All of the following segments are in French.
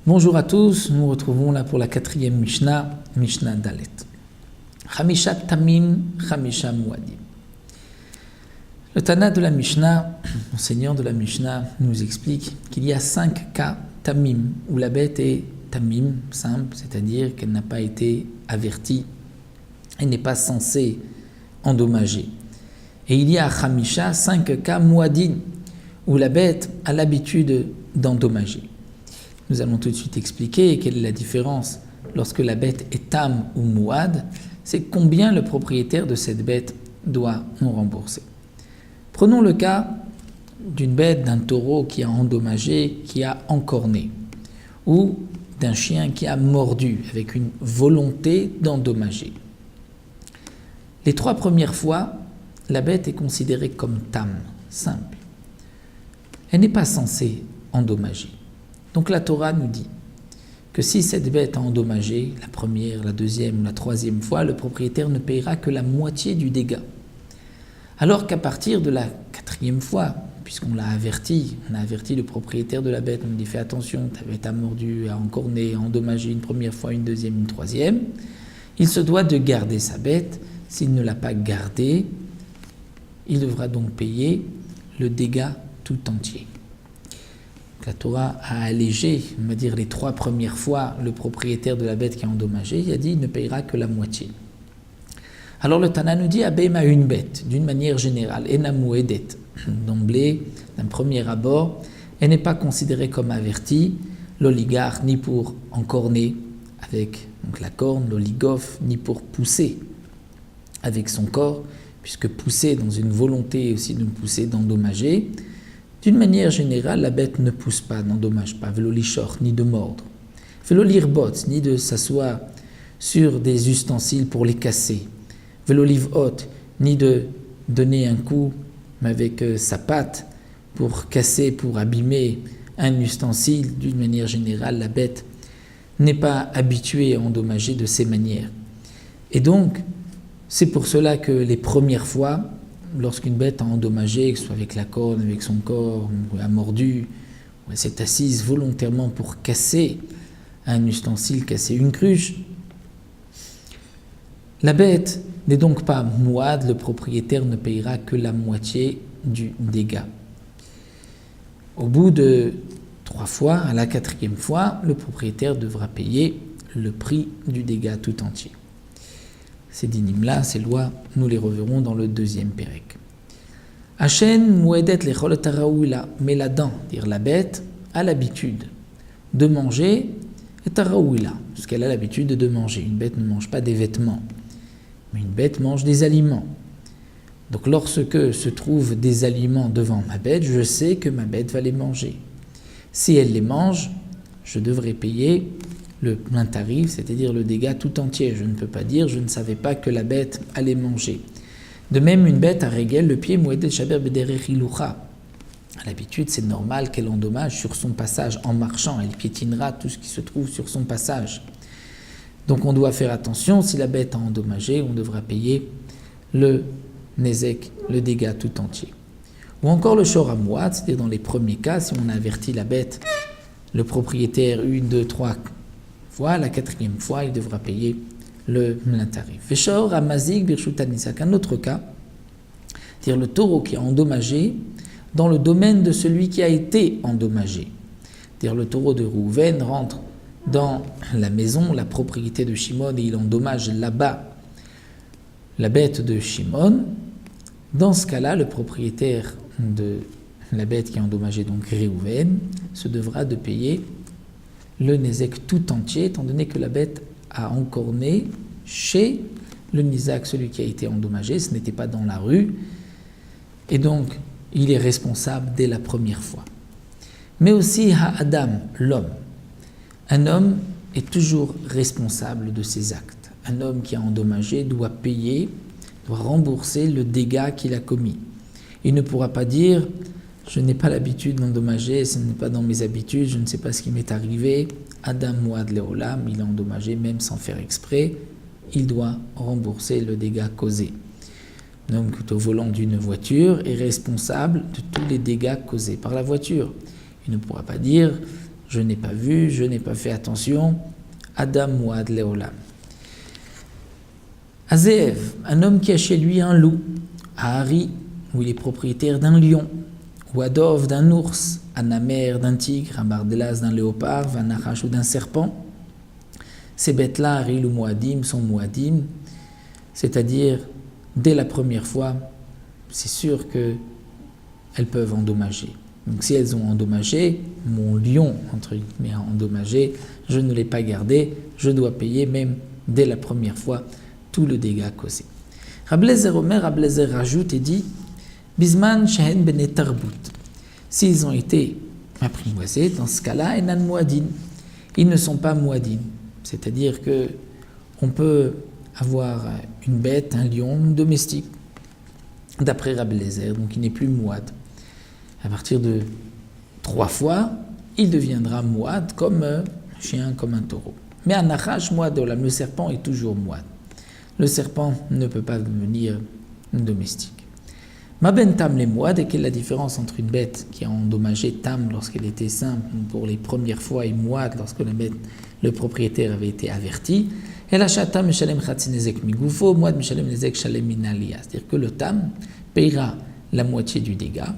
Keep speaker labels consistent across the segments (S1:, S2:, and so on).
S1: Bonjour à tous, nous nous retrouvons là pour la 4e Mishnah, Mishnah Dalet. Chamisha Tamim, Chamisha Muadim. Le Tana de la Mishnah, l'enseignant de la Mishnah, nous explique qu'il y a 5 cas Tamim, où la bête est Tamim, simple, c'est-à-dire qu'elle n'a pas été avertie, elle n'est pas censée endommager. Et il y a Chamisha, 5 cas Muadim, où la bête a l'habitude d'endommager. Nous allons tout de suite expliquer quelle est la différence lorsque la bête est tam ou mouad, c'est combien le propriétaire de cette bête doit nous rembourser. Prenons le cas d'une bête, d'un taureau qui a endommagé, qui a encorné, ou d'un chien qui a mordu avec une volonté d'endommager. Les 3 premières fois, la bête est considérée comme tam, simple. Elle n'est pas censée endommager. Donc la Torah nous dit que si cette bête a endommagé la première, la deuxième ou la 3e fois, le propriétaire ne payera que la moitié du dégât. Alors qu'à partir de la 4e fois, puisqu'on l'a averti, on a averti le propriétaire de la bête, on lui dit fais attention, ta bête a mordu, a encorné, a endommagé une première fois, une deuxième, une 3e, il se doit de garder sa bête. S'il ne l'a pas gardée, il devra donc payer le dégât tout entier. La Torah a allégé, on va dire les 3 premières fois, le propriétaire de la bête qui a endommagé, il a dit il ne payera que la moitié. Alors le Tana nous dit Abem a une bête, d'une manière générale, enamouedet, d'emblée, d'un premier abord, elle n'est pas considérée comme avertie, l'oligarque, ni pour encorner avec donc la corne, l'oligof, ni pour pousser avec son corps, puisque pousser dans une volonté aussi de pousser, d'endommager. D'une manière générale, la bête ne pousse pas, n'endommage pas, velo lichor, ni de mordre, velo lirbot, ni de s'asseoir sur des ustensiles pour les casser, velo livhot, ni de donner un coup avec sa patte pour casser, pour abîmer un ustensile. D'une manière générale, la bête n'est pas habituée à endommager de ces manières. Et donc, c'est pour cela que les premières fois, lorsqu'une bête a endommagé, que ce soit avec la corne, avec son corps, ou a mordu, ou elle s'est assise volontairement pour casser un ustensile, casser une cruche, la bête n'est donc pas mouad, le propriétaire ne payera que la moitié du dégât. Au bout de 3 fois, à la 4e fois, le propriétaire devra payer le prix du dégât tout entier. Ces dynimes-là, ces lois, nous les reverrons dans le 2e pérec. Hachen mouedet lechol taraouila, mais la dent, dire la bête, a l'habitude de manger et taraouila, parce qu'elle a l'habitude de manger. Une bête ne mange pas des vêtements, mais une bête mange des aliments. Donc lorsque se trouvent des aliments devant ma bête, je sais que ma bête va les manger. Si elle les mange, je devrais payer le plein tarif, c'est-à-dire le dégât tout entier. Je ne peux pas dire, je ne savais pas que la bête allait manger. De même, une bête à régel, le pied mouedet shaber bederech ilucha. À l'habitude, c'est normal qu'elle endommage sur son passage en marchant. Elle piétinera tout ce qui se trouve sur son passage. Donc on doit faire attention, si la bête a endommagé, on devra payer le nezek, le dégât tout entier. Ou encore le shor hamouad, c'est-à-dire dans les premiers cas, si on a averti la bête, le propriétaire 1, 2, 3 fois, la 4e fois, il devra payer le plein tarif. Veshor amazik birshutanisak, un autre cas, c'est-à-dire le taureau qui a endommagé dans le domaine de celui qui a été endommagé. C'est-à-dire le taureau de Rouven rentre dans la maison, la propriété de Shimon, et il endommage là-bas la bête de Shimon. Dans ce cas-là, le propriétaire de la bête qui a endommagé donc Réhouven se devra de payer le Nézek tout entier, étant donné que la bête a encorné chez le Nizak, celui qui a été endommagé, ce n'était pas dans la rue, et donc il est responsable dès la première fois. Mais aussi Ha-Adam, l'homme. Un homme est toujours responsable de ses actes. Un homme qui a endommagé doit payer, doit rembourser le dégât qu'il a commis. Il ne pourra pas dire « je n'ai pas l'habitude d'endommager, ce n'est pas dans mes habitudes, je ne sais pas ce qui m'est arrivé ». Adam Mouad Leolam, il a endommagé même sans faire exprès, il doit rembourser le dégât causé. L'homme qui est au volant d'une voiture est responsable de tous les dégâts causés par la voiture. Il ne pourra pas dire « je n'ai pas vu, je n'ai pas fait attention ». Adam Mouad Leolam. Azéev, un homme qui a chez lui un loup. Ahari, où il est propriétaire d'un lion. Ou Adov, d'un ours. Anamer, d'un tigre. Un bardelas, d'un léopard. Vanachash, ou d'un serpent. Ces bêtes-là, Haril ou Moadim, sont Moadim. C'est-à-dire, dès la première fois, c'est sûr qu'elles peuvent endommager. Donc si elles ont endommagé, mon lion, entre guillemets, a endommagé, je ne l'ai pas gardé, je dois payer même dès la première fois tout le dégât causé. Rablezer Omer, Rablezer rajoute et dit Bisman shehen bene tarbut. S'ils ont été apprivoisés, dans ce cas-là, enan muadin. Ils ne sont pas muadin. C'est-à-dire que on peut avoir une bête, un lion domestique, d'après Rablezer, donc il n'est plus muad. À partir de 3 fois, il deviendra mouad comme un chien, comme un taureau. Mais un nachash, mouad olam, le serpent est toujours mouad. Le serpent ne peut pas devenir domestique. Ma ben tam les mouad, et quelle est la différence entre une bête qui a endommagé tam lorsqu'elle était simple pour les premières fois et mouad lorsque le propriétaire avait été averti. Et la tam meshalem chatzinezek migoufo, mouad meshalem nezek shalem minalia. C'est-à-dire que le tam payera la moitié du dégât,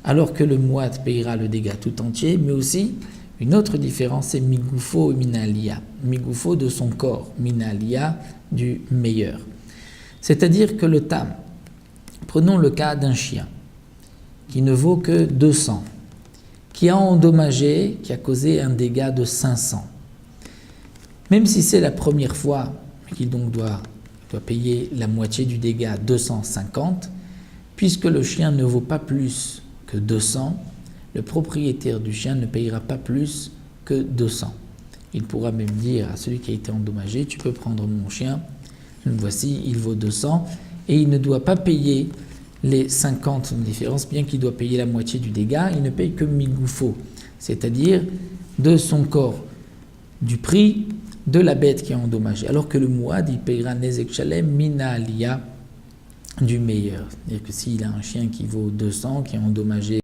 S1: alors que le mouad payera le dégât tout entier, mais aussi une autre différence, c'est migoufo et minalia. Migoufo de son corps, minalia du meilleur. C'est-à-dire que le tam, prenons le cas d'un chien qui ne vaut que 200, qui a endommagé, qui a causé un dégât de 500. Même si c'est la première fois, qu'il donc doit payer la moitié du dégât, 250, puisque le chien ne vaut pas plus que 200, le propriétaire du chien ne payera pas plus que 200. Il pourra même dire à celui qui a été endommagé, tu peux prendre mon chien, voici, il vaut 200, et il ne doit pas payer les 50 de différence, bien qu'il doit payer la moitié du dégât, il ne paye que migoufo, c'est-à-dire de son corps, du prix de la bête qui a endommagé, alors que le mouad, il payera nezek shalem mina alia, du meilleur. C'est-à-dire que s'il a un chien qui vaut 200, qui est endommagé